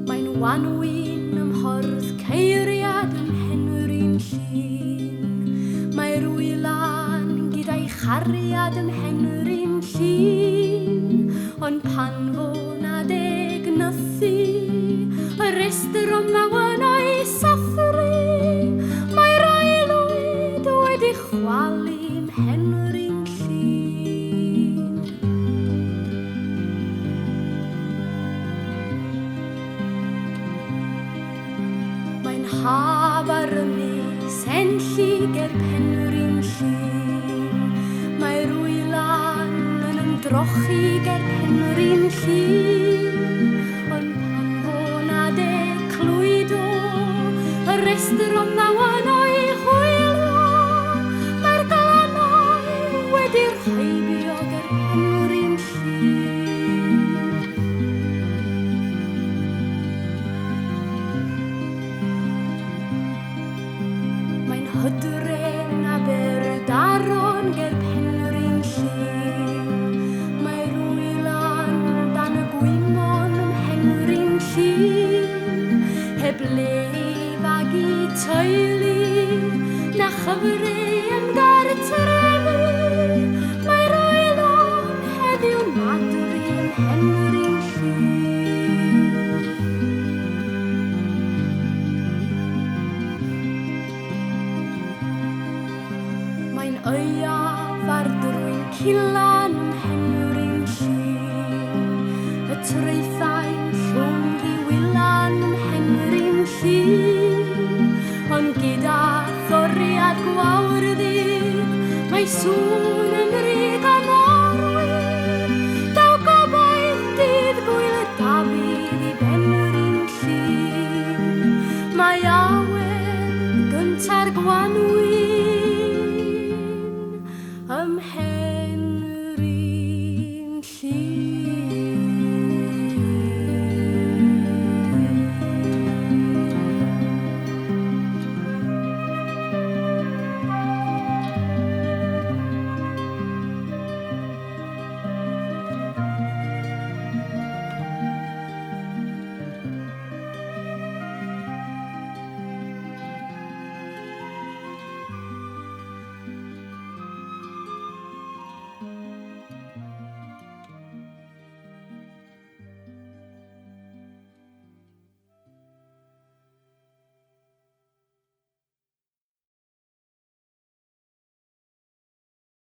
Mae'n wanwyn ym mhordd ceiriad ym Mhenryn Llŷn. Mae'r wylan gyda'i chariad ym Mhenryn Llŷn. Ond pan fo na deg nythu, y restr o mawnau sathru, mae'r aelwyd wedi chwalu ym Mhenryn Llŷn. Mae'n haf ar ynys enlli ger Penrhyn Llŷn. Mae'r wylan yn ymdrochi ger Penrhyn Llŷn. Ond pan fo na deg clwydo, y restr o mawnau hwylio, mae'r glanau wedi'r heibio ger Penrhyn Llŷn. Mae'n hydren a berdaron ger Penrhyn Llŷn. Mae'r wylan dan y gwymon ym Mhenrhyn Llŷn. Heb lef ag i teulu, na chyfrau yn gartrefu, mae'r aelon heddiw'n madru ym Mhenrhyn Llŷn. Mae'n euaf ar drwy'n cilan ym Mhenrhyn Llŷn. Y traethau'n llwng i wylan ym Mhenrhyn Llŷn. Ond gyda thoriad gwawrddydd, mae sŵn yn rig am orwydd. Daw gobaith dydd gwyl y Dafydd i Penrhyn Llŷn. Mae awen gynta'r Gwanwyn